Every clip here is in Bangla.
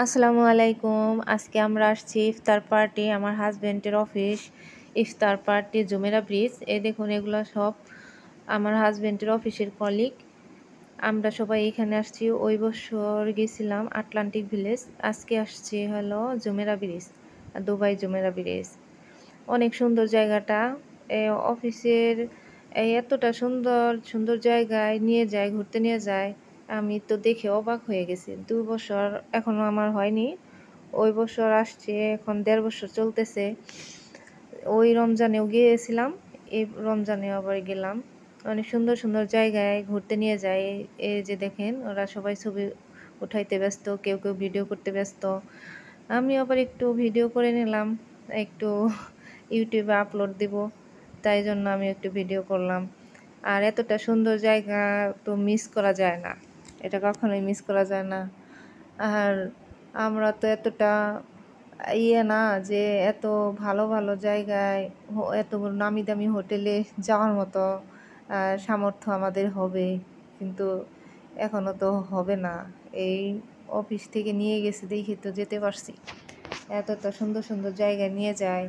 আসসালামু আলাইকুম। আজকে আমরা আসছি ইফতার পার্টি, আমার হাজবেন্ডের অফিস ইফতার পার্টি জুমেরা ব্রিজ। এই দেখুন এগুলো সব আমার হাজবেন্ডের অফিসের কলিগ। আমরা সবাই এখানে আসছি। ওই বছর গেছিলাম আটলান্টিক ভিলেজ, আজকে আসছি হলো Jumeirah bridge, Dubai Jumeirah bridge. অনেক সুন্দর জায়গাটা। অফিসের এতটা সুন্দর সুন্দর জায়গায় নিয়ে যায়, ঘুরতে নিয়ে যায়। আমি তো দেখে অবাক হয়ে গেছি। ২ বছর এখনো আমার হয়নি। ওই বছর আসছে, এখন ১.৫ বছর চলতেছে। ওই রমজানেও গিয়েছিলাম, এই রমজানেও আবার গেলাম। অনেক সুন্দর সুন্দর জায়গায় ঘুরতে নিয়ে যায়। এই যে দেখেন ওরা সবাই ছবি উঠাইতে ব্যস্ত, কেউ কেউ ভিডিও করতে ব্যস্ত। আমি আবার একটু ভিডিও করে নিলাম, একটু ইউটিউবে আপলোড দিব, তাই জন্য আমি একটু ভিডিও করলাম। আর এতটা সুন্দর জায়গা তো মিস করা যায় না, এটা কখনোই মিস করা যায় না। আর আমরা তো এতটা না যে এত ভালো ভালো জায়গায় এত নামি দামি হোটেলে যাওয়ার মতো সামর্থ্য আমাদের হবে, কিন্তু এখনো তো হবে না। এই অফিস থেকে নিয়ে গেছে দেখি তো যেতে পারছি। এতটা সুন্দর সুন্দর জায়গায় নিয়ে যায়,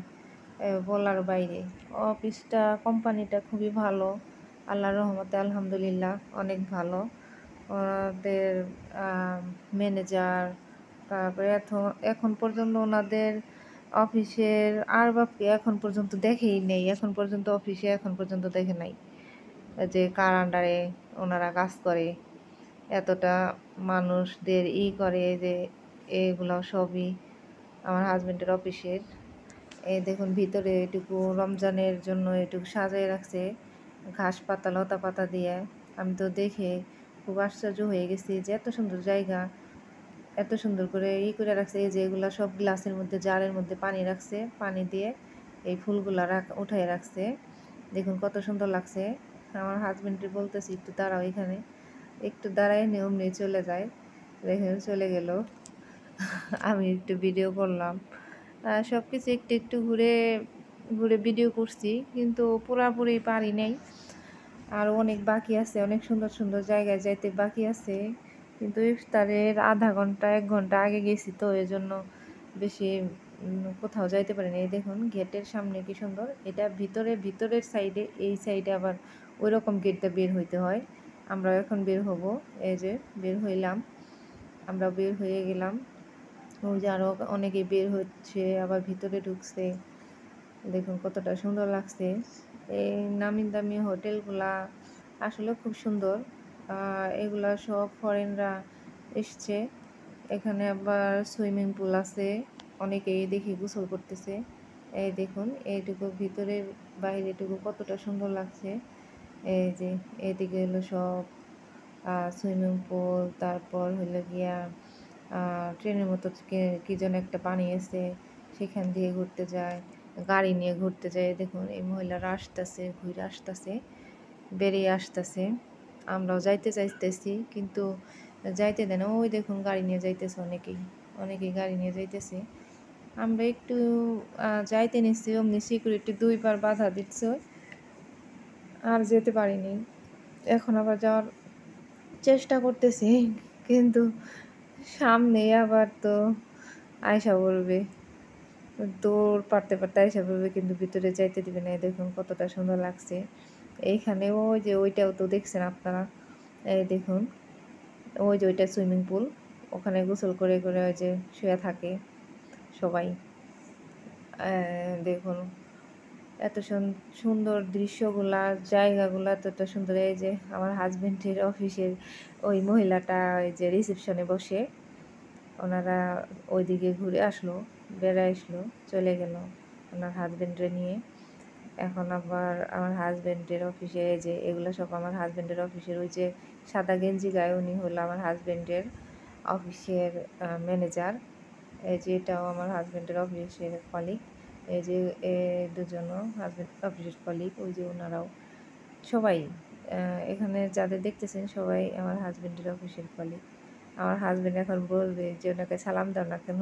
বলার বাইরে। অফিসটা, কোম্পানিটা খুবই ভালো, আল্লাহর রহমতে আলহামদুলিল্লাহ অনেক ভালো। ওনাদের ম্যানেজার, তারপরে এখন পর্যন্ত ওনাদের অফিসের আর বাপকে এখন পর্যন্ত দেখেই নেই, এখন পর্যন্ত অফিসে এখন পর্যন্ত দেখে নাই যে কার আন্ডারে ওনারা কাজ করে। এতটা মানুষদের করে যে এগুলো সবই আমার হাজবেন্ডের অফিসের। এই দেখুন ভিতরে এটুকু রমজানের জন্য এটুকু সাজিয়ে রাখছে ঘাস পাতা, লতা পাতা দিয়ে। আমি তো দেখে খুব আশ্চর্য হয়ে গেছি যে এত সুন্দর জায়গা, এত সুন্দর করে করে রাখছে। এই যে এগুলা সব গ্লাসের মধ্যে, জারের মধ্যে পানি রাখছে, পানি দিয়ে এই ফুলগুলা উঠাই রাখছে। দেখুন কত সুন্দর লাগছে। আমার হাজবেন্ডকে বলতেছি একটু দাঁড়াও এখানে, একটু দাঁড়ায় নিয়ে অমনি চলে যায়। দেখেন চলে গেল। আমি একটু ভিডিও করলাম, সব কিছু একটু একটু ঘুরে ঘুরে ভিডিও করছি, কিন্তু পুরাপুরি পারি নাই। আরও অনেক বাকি আছে, অনেক সুন্দর সুন্দর জায়গায় যাইতে বাকি আছে, কিন্তু ইফতারের আধা ঘন্টা ১ ঘন্টা আগে গেছি, তো এই জন্য বেশি কোথাও যাইতে পারিনি। এই দেখুন গেটের সামনে কি সুন্দর, এটা ভিতরের সাইডে, এই সাইডে আবার ওই রকম গেটটা বের হইতে হয়। আমরা এখন বের হব, এই যে বের হইলাম, আমরা বের হয়ে গেলাম। ওই যে আরও অনেকে বের হচ্ছে, আবার ভিতরে ঢুকছে। দেখুন কতটা সুন্দর লাগছে। এই নামি দামি হোটেলগুলা আসলে খুব সুন্দর। এগুলা সব ফরেনরা এসছে। এখানে আবার সুইমিং পুল আছে, অনেকেই দেখি গোসল করতেছে। এই দেখুন এইটুকু ভিতরের বাইরেটুকু কতটা সুন্দর লাগছে। এই যে এদিকে হলো সব সুইমিং পুল, তারপর হলো গিয়া ট্রেনের মতো কি যেন একটা বানিয়েছে, সেখান দিয়ে ঘুরতে যায়, গাড়ি নিয়ে ঘুরতে যায়। দেখুন এই মহিলারা আসতেছে, ঘুরে আসতেছে, বেরিয়ে আসতেছে। আমরাও যাইতে চাইতেছি কিন্তু যাইতে দেয় না। ওই দেখুন গাড়ি নিয়ে যাইতেছে, অনেকেই অনেকেই গাড়ি নিয়ে যাইতেছে। আমরা একটু যাইতে নিচ্ছি, অমনি সিকিউরিটি ২ বার বাধা দিচ্ছে, আর যেতে পারিনি। এখন আবার যাওয়ার চেষ্টা করতেছি, কিন্তু সামনে আবার তো আয়সা বলবে, দৌড় পারতে পারতে আয়সা বলবে, কিন্তু ভিতরে যাইতে দিবে না। দেখুন কতটা সুন্দর লাগছে। এইখানে ওই যে ওইটাও তো দেখছেন আপনারা, এই দেখুন ওই যে ওইটা সুইমিং পুল, ওখানে গোসল করে করে ওই যে শুয়ে থাকে সবাই। দেখুন এত সুন্দর দৃশ্যগুলা, জায়গাগুলা এতটা সুন্দর। এই যে আমার হাজবেন্ডের অফিসের ওই মহিলাটা ওই যে রিসেপশনে বসে, ওনারা ওইদিকে ঘুরে আসলো, বেড়ায় আসলো, চলে গেল ওনার হাজবেন্ডরে নিয়ে। এখন আবার আমার হাজবেন্ডের অফিসে, এই যে এগুলো সব আমার হাজবেন্ডের অফিসের, ওই যে সাদা গেঞ্জি গায়ে উনি হলো আমার হাজবেন্ডের অফিসের ম্যানেজার। এই যে এটাও আমার হাজবেন্ডের অফিসের কলিগ। এই যে দুজনও হাজবেন্ড অফিসের কলিগ, ওই যে ওনারাও সবাই এখানে যাদের দেখতেছেন সবাই আমার হাজবেন্ডের অফিসের কলিগ। আমার হাজবেন্ড এখন বলবে যে ওনাকে সালাম দাও না কেন,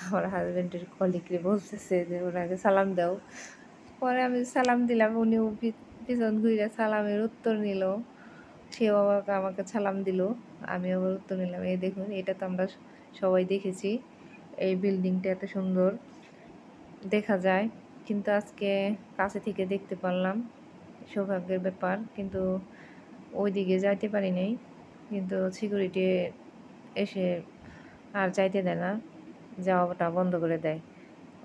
আমার হাজবেন্ডের কলিগরে বলতেছে যে ওনাকে সালাম দাও। পরে আমি সালাম দিলাম, উনিও পিছন ঘুরে সালামের উত্তর নিল, সেও আবার আমাকে সালাম দিল, আমি আবার উত্তর নিলাম। এই দেখুন এটা তো আমরা সবাই দেখেছি এই বিল্ডিংটা এত সুন্দর দেখা যায়, কিন্তু আজকে কাছে থেকে দেখতে পারলাম, সৌভাগ্যের ব্যাপার। কিন্তু ওইদিকে যাইতে পারি নাই, কিন্তু সিকিউরিটি এসে আর যাইতে দেয় না, যাওয়াটা বন্ধ করে দেয়।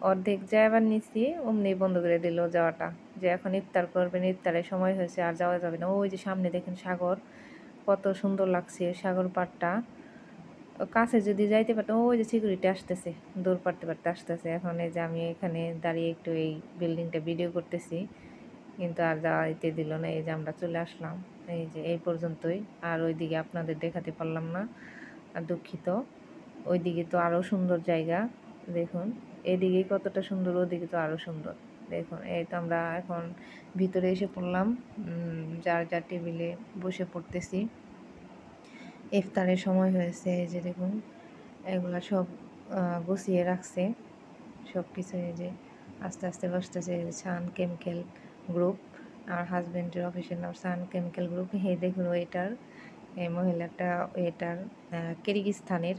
অর্ধেক যাইবার নিচ্ছি অমনি বন্ধ করে দিল যাওয়াটা, যে এখন ইফতার করবেন, ইফতারের সময় হয়েছে আর যাওয়া যাবে না। ওই যে সামনে দেখেন সাগর, কত সুন্দর লাগছে সাগর পাড়টা। কাছে যদি যাইতে পারতাম, ওই যে সিকিউরিটি আসতেছে, দৌড় পারতে পারতে আসতেছে। এখন এই যে আমি এখানে দাঁড়িয়ে একটু এই বিল্ডিংটা ভিডিও করতেছি, কিন্তু আর যাইতে দিল না। এই যে আমরা চলে আসলাম, এই যে এই পর্যন্তই। আর ওইদিকে আপনাদের দেখাতে পারলাম না, আর দুঃখিত। ওইদিকে তো আরও সুন্দর জায়গা, দেখুন এদিকে কতটা সুন্দর, ওদিকে তো আরও সুন্দর। দেখুন এই তো আমরা এখন ভিতরে এসে পড়লাম, যার যার টেবিলে বসে পড়তেছি। ইফতারের সময় হয়েছে, এই যে দেখুন এগুলা সব গুছিয়ে রাখছে সব কিছু। এই যে আস্তে আস্তে বসতেছে সান কেমিক্যাল গ্রুপ, আর হাজব্যান্ডের অফিসের নাম সান কেমিক্যাল গ্রুপ। এই দেখুন ওয়েটার, এই মহিলাটা ওয়েটার কিরগিজস্তানের।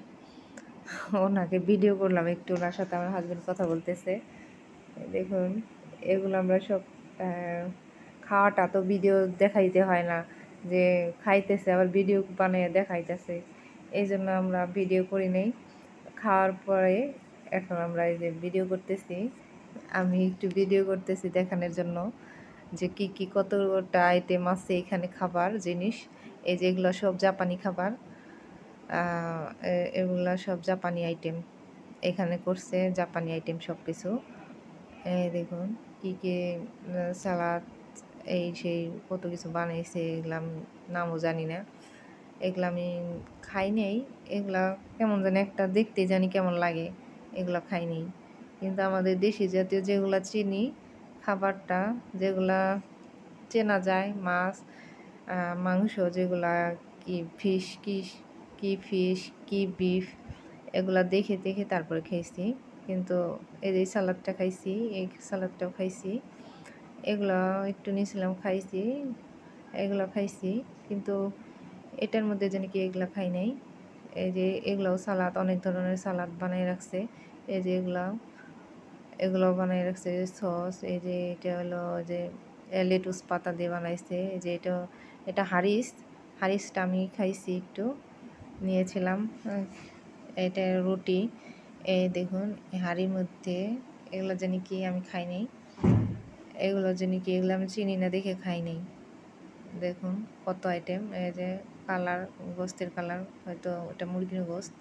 ওনাকে ভিডিও করলাম একটু, ওনার সাথে আমার হাজব্যান্ড কথা বলতেছে। দেখুন এগুলো আমরা সব খাওয়াটা তো ভিডিও দেখাইতে হয় না, যে খাইতেছে আবার ভিডিও বানিয়ে দেখাইতেছে, এই জন্য আমরা ভিডিও করি নেই। খাওয়ার পরে এখন আমরা এই যে ভিডিও করতেছি, আমি একটু ভিডিও করতেছি দেখানোর জন্য যে কি কি কতটা আইটেম আছে এখানে খাবার জিনিস। এই যে এগুলো সব জাপানি খাবার, এগুলা সব জাপানি আইটেম এখানে করছে, জাপানি আইটেম সব কিছু। এই দেখুন কী কী সালাদ, এই সেই কত কিছু বানাইছে, এগুলা নামও জানি না, এগুলা আমি খাই নাই। এগুলা কেমন জানি একটা দেখতে জানি কেমন লাগে, এগুলা খাই নাই। কিন্তু আমাদের দেশি জাতীয় যেগুলা চিনি খাবারটা, যেগুলা চেনা যায়, মাছ মাংস, যেগুলা কি ফিশ, কি ফিশ কি বিফ, এগুলা দেখে দেখে তারপরে খেয়েছি। কিন্তু এই যে সালাদটা খাইছি, এই সালাদটাও খাইছি, এগুলো একটু নিয়েছিলাম খাইছি, এগুলো খাইছি। কিন্তু এটার মধ্যে যেন কি এগুলো খাই নাই। এই যে এগুলাও সালাদ, অনেক ধরনের সালাদ বানিয়ে রাখছে। এই যে এগুলো বানিয়ে রাখছে সস। এই যে এটা হলো যে লেটুস পাতা দিয়ে বানাইছে। এই যে এটা হারিসটা আমি খাইছি, একটু নিয়েছিলাম। এটা রুটি, এই দেখুন হাঁড়ির মধ্যে, এগুলো জানি কি আমি খাই নাই, এগুলো জানি কি, এগুলো আমি চিনি না দেখে খাই নাই। দেখুন কত আইটেম, এই যে কালার, গোস্তের কালার, হয়তো ওটা মুরগির গোস্ত,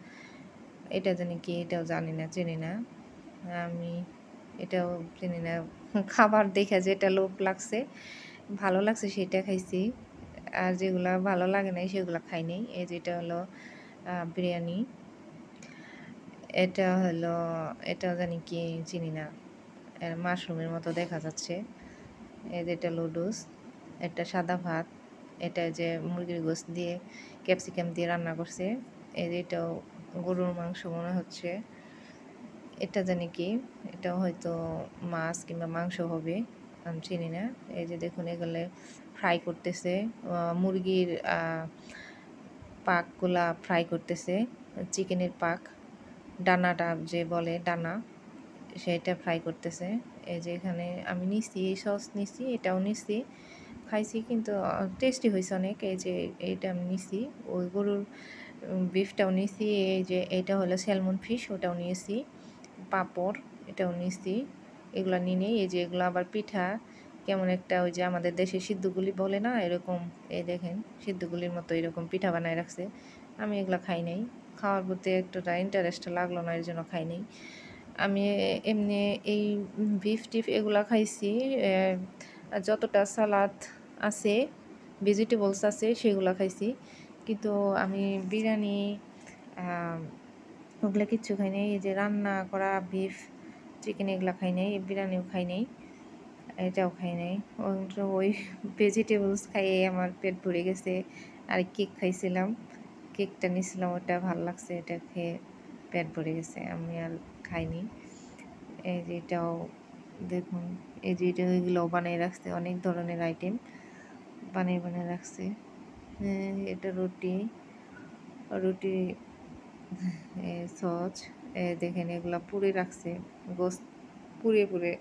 এটা জানি কি, এটাও জানি না, চিনি না আমি, এটাও চিনি না। খাবার দেখে যেটা লোভ লাগছে, ভালো লাগছে সেটা খাইছি, আর যেগুলা ভালো লাগে নাই সেগুলো খাই নাই। এই যেটা হলো বিরিয়ানি, এটা হলো, এটাও জানি কি, চিনি না, মাশরুমের মতো দেখা যাচ্ছে। এই যে এটা লুডুস, এটা সাদা ভাত, এটা যে মুরগির গোশত দিয়ে ক্যাপসিকাম দিয়ে রান্না করছে। এই যে এটাও গরুর মাংস মনে হচ্ছে, এটা জানি কি, এটাও হয়তো মাছ কিংবা মাংস হবে, আমি চিনি না। এই যে দেখুন এগুলো ফ্রাই করতেছে, মুরগির পাকগুলা ফ্রাই করতেছে, চিকেনের পাক, ডানাটা যে বলে ডানা, সেটা ফ্রাই করতেছে। এই যে এখানে আমি নিছি সস, নিছি এটাও নিছি, খাইছি, কিন্তু টেস্টি হয়েছে অনেক। এই যে এইটা আমি নিছি, ওই গরুর বিফটাও নিছি। এই যে এটা হলো স্যালমন ফিশ, ওটাও নিয়েছি। পাঁপড়, এটাও নিছি। এগুলো নিয়ে, এই যে এগুলো আবার পিঠা, কেমন একটা ওই যে আমাদের দেশে সিদ্ধগুলি বলে না, এরকম, এই দেখেন সিদ্ধগুলির মতো এরকম পিঠা বানায় রাখছে। আমি এগুলো খাই নাই, খাওয়ার প্রতি একটুটা ইন্টারেস্ট লাগলো না, এর জন্য খাই নাই। আমি এমনি এই বিফ টিফ এগুলা খাইছি, যতটা সালাদ আছে, ভেজিটেবলস আছে, সেগুলো খাইছি। কিন্তু আমি বিরিয়ানি ওগুলো কিচ্ছু খাই নাই। এই যে রান্না করা বিফ চিকেন এগুলো খাই নাই, বিরিয়ানিও খাই নাই, এটাও খাই নাই। ওই ভেজিটেবলস খাইয়ে আমার পেট ভরে গেছে। আর কেক খাইছিলাম, কেকটা নিয়েছিলাম, ওটা ভালো লাগছে, এটা খেয়ে পেট ভরে গেছে, আমি আর খাইনি। এই যে এটাও দেখুন, এই যে এটা এগুলোও বানিয়ে রাখছে, অনেক ধরনের আইটেম বানিয়ে রাখছে। এটা রুটি, সস দেখেন এগুলা পুড়ে রাখছে, গোস্ত পুড়ে পুড়ে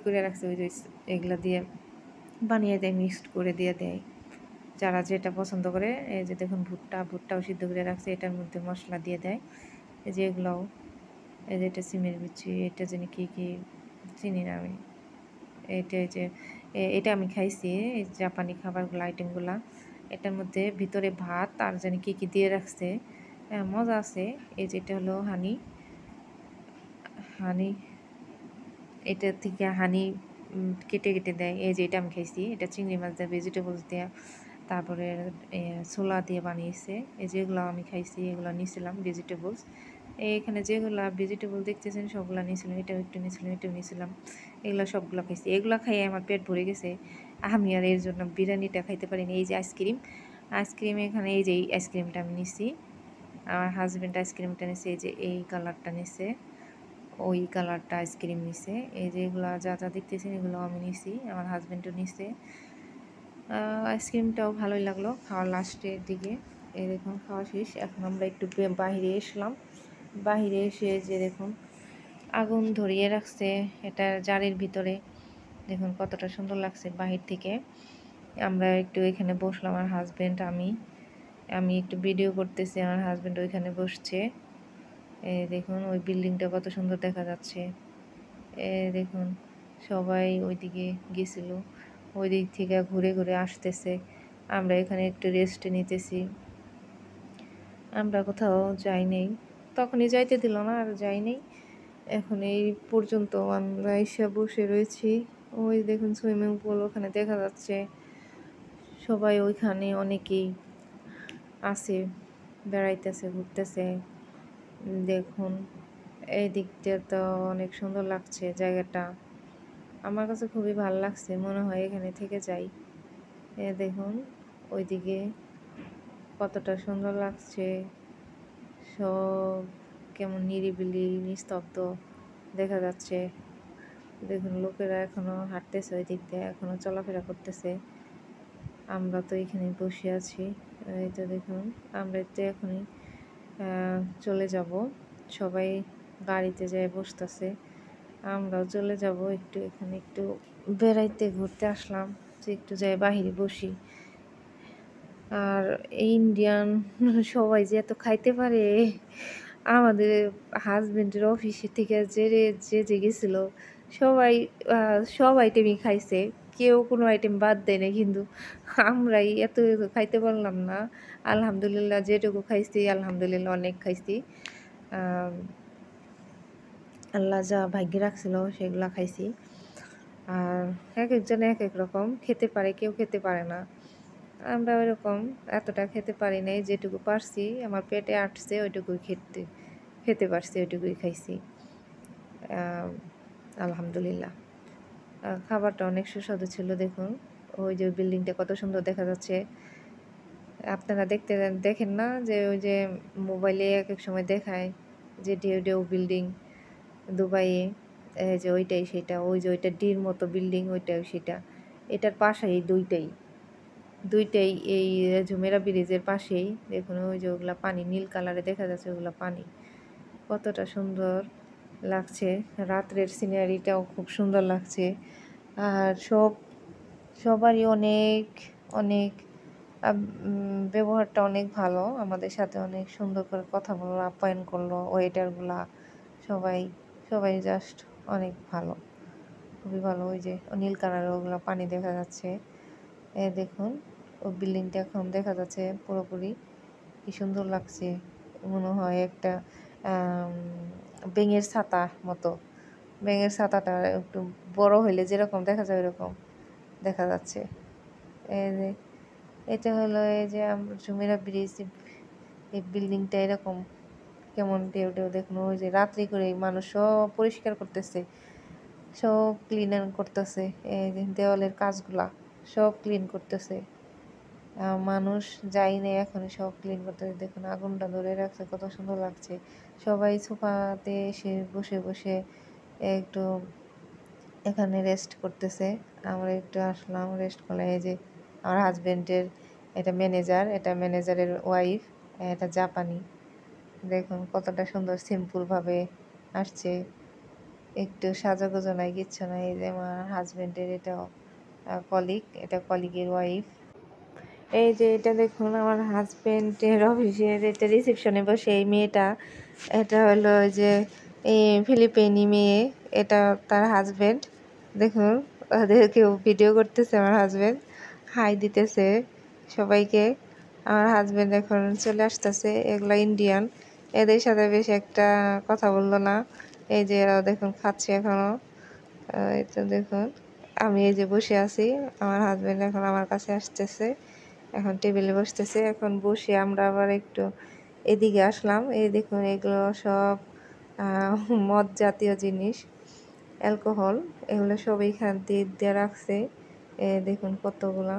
করে রাখছে, ওই যে এগুলা দিয়ে বানিয়ে দেয়, মিক্সড করে দিয়ে দেয় যারা যেটা পছন্দ করে। এই যে দেখুন ভুট্টাও সিদ্ধ করে রাখছে, এটার মধ্যে মশলা দিয়ে দেয়। এই যে এগুলাও, এই যে এটা সিমের বিচি, এটা জানি কি কি চিনি না আমি। এটা এই যে এটা আমি খাইছি, এই জাপানি খাবারগুলো আইটেমগুলা। এটার মধ্যে ভিতরে ভাত আর জানি কি কি দিয়ে রাখছে, মজা আছে। এই যে এটা হলো হানি, হানি এটা থেকে হানি কেটে কেটে দেয়। এই যে এটা আমি খাইছি, এটা চিংড়ি মাছ দেওয়া, ভেজিটেবলস দেওয়া, তারপরে ছোলা দিয়ে বানিয়েছে। এই যেগুলো আমি খাইছি এগুলো নিয়েছিলাম ভেজিটেবলস। এখানে যেগুলো ভেজিটেবল দেখতেছেন সবগুলো নিয়েছিলাম, এটাও একটু নিয়েছিলাম, এটাও নিয়েছিলাম, এগুলো সবগুলো খাইছি। এগুলো খাইয়ে আমার পেট ভরে গেছে, আমি আর এর জন্য বিরিয়ানিটা খাইতে পারিনি। এই যে আইসক্রিম এখানে এই যে এই আইসক্রিমটা আমি নিছি, আমার হাজব্যান্ড আইসক্রিমটা নিছে, এই যে এই কালারটা নিছে, ওই কালারটা আইসক্রিম নিছে। এই যে এগুলো যা যা দেখতেছেন এগুলো আমি নিছি, আমার হাজব্যান্ডও নিছে। আইসক্রিমটাও ভালোই লাগলো খাওয়ার লাস্টের দিকে। এই দেখুন খাওয়া শেষ, এখন আমরা একটু বাহিরে এসলাম। বাহিরে এসে যে দেখুন আগুন ধরিয়ে রাখছে এটা জারির ভিতরে, দেখুন কতটা সুন্দর লাগছে বাহির থেকে। আমরা একটু এখানে বসলাম, আমার হাজব্যান্ড আমি একটু ভিডিও করতেছি, আমার হাজব্যান্ড ওইখানে বসছে। এই দেখুন ওই বিল্ডিংটা কত সুন্দর দেখা যাচ্ছে। দেখুন সবাই ওইদিকে গেছিল, ওই দিক থেকে ঘুরে ঘুরে আসতেছে, আমরা এখানে একটু রেস্ট নিতেছি। আমরা কোথাও যাই নেই, তখনই যাইতে দিল না, আর যাই নেই। এখন এই পর্যন্ত আমরা এসে বসে রয়েছি। ওই দেখুন সুইমিং পুল ওখানে দেখা যাচ্ছে, সবাই ওইখানে অনেকেই আছে, বেড়াইতেছে, ঘুরতেছে। দেখুন এই দিকটা তো অনেক সুন্দর লাগছে জায়গাটা, আমার কাছে খুবই ভালো লাগছে, মনে হয় এখানে থেকে যাই। দেখুন ওইদিকে কতটা সুন্দর লাগছে, সব কেমন নিরিবিলি নিস্তব্ধ দেখা যাচ্ছে। দেখুন লোকেরা এখনো হাঁটতেছে, ওই দিক দিয়ে এখনো চলাফেরা করতেছে, আমরা তো এখানে বসে আছি। এই তো দেখুন আমরা তো এখনই চলে যাব, সবাই গাড়িতে যেয়ে বসতেছে, আমরাও চলে যাব। একটু এখানে একটু বেড়াইতে ঘুরতে আসলাম, যে একটু যাই বাহিরে বসি। আর ইন্ডিয়ান সবাই যে এত খাইতে পারে, আমাদের হাজবেন্ডের অফিসে থেকে যে গেছিল সবাই সব আইটেমই খাইছে, কেউ কোনো আইটেম বাদ দেয় না, কিন্তু আমরাই এত খাইতে পারলাম না। আলহামদুলিল্লাহ যেটুকু খাইছি আলহামদুলিল্লাহ অনেক খাইছি, আল্লাহ যা ভাগ্যে রাখছিল সেগুলা খাইছি। আর এক একজন এক এক রকম খেতে পারে, কেউ খেতে পারে না, আমরা ওইরকম এতটা খেতে পারি নাই, যেটুকু পারছি আমার পেটে আটছে ওইটুকুই খেতে পারছি, ওইটুকুই খাইছি। আলহামদুলিল্লাহ খাবারটা অনেক সুস্বাদু ছিল। দেখুন ওই যে বিল্ডিংটা কত সুন্দর দেখা যাচ্ছে, আপনারা দেখেন না যে ওই যে মোবাইলে এক এক সময় দেখায় যে ঢেউ ঢেউ বিল্ডিং দুবাইয়ে, যে ওইটাই সেটা, ওই যে ওইটা ডির মতো বিল্ডিং, ওইটাই সেটা, এটার পাশেই দুইটাই এই জুমেরা ব্রিজের পাশেই। দেখুন ওই যে ওগুলা পানি নীল কালারে দেখা যাচ্ছে, ওগুলা পানি কতটা সুন্দর লাগছে, রাত্রের সিনারিটাও খুব সুন্দর লাগছে। আর সবারই অনেক অনেক ব্যবহারটা অনেক ভালো, আমাদের সাথে অনেক সুন্দর করে কথা বললো, আপ্যায়ন করলো ওয়েটারগুলা, সবাই সবাই জাস্ট অনেক ভালো, খুবই ভালো। ওই যে নীল কালারের ওগুলো পানি দেখা যাচ্ছে, দেখুন ও বিল্ডিংটা এখন দেখা যাচ্ছে পুরোপুরি, কি সুন্দর লাগছে, মনে হয় একটা ব্যাঙের ছাতা মতো, ব্যাঙের ছাতাটা একটু বড় হইলে যেরকম দেখা যায় ওরকম দেখা যাচ্ছে। এই যে এটা হলো এই যে জুমেরা ব্রিজ, এই বিল্ডিংটা এরকম কেমন ঢেউ ঢেউ, দেখুন ওই যে রাত্রি করে মানুষ সব পরিষ্কার করতেছে, সব ক্লিন করতেছে, এই যে দেওয়ালের কাজগুলা সব ক্লিন করতেছে, মানুষ যাই নেই এখন সব ক্লিন করতেছে। দেখুন আগুনটা ধরে রাখছে, কত সুন্দর লাগছে। সবাই সোফাতে এসে বসে বসে একটু এখানে রেস্ট করতেছে, আমরা একটু আসলাম রেস্ট করলাম। এই যে আমার হাজব্যান্ডের এটা ম্যানেজারের ওয়াইফ, এটা জাপানি, দেখুন কতটা সুন্দর সিম্পলভাবে আসছে, একটু সাজাগোজা নাই, কিচ্ছু নাই। এই যে আমার হাজবেন্ডের এটাও কলিগ, এটা কলিগের ওয়াইফ। এই যে এটা দেখুন আমার হাজবেন্ডের অফিসের এটা রিসেপশনে বসে এই মেয়েটা, এটা হলো ওই যে এই ফিলিপিনি মেয়ে, এটা তার হাজবেন্ড। দেখুন ওদেরকেও ভিডিও করতেছে আমার হাজবেন্ড, হাই দিতেছে সবাইকে। আমার হাজবেন্ড এখন চলে আসতেছে, এগুলা ইন্ডিয়ান, এদের সাথে বেশি একটা কথা বললো না। এই যে এরাও দেখুন খাচ্ছে এখনো। এই তো দেখুন আমি এই যে বসে আছি, আমার হাজবেন্ড এখন আমার কাছে আসতেছে, এখন টেবিলে বসতেছে। এখন বসে আমরা আবার একটু এদিকে আসলাম। এই দেখুন এগুলো সব মদ জাতীয় জিনিস, অ্যালকোহল, এগুলো সব এইখান দিয়ে রাখছে। দেখুন কতগুলা।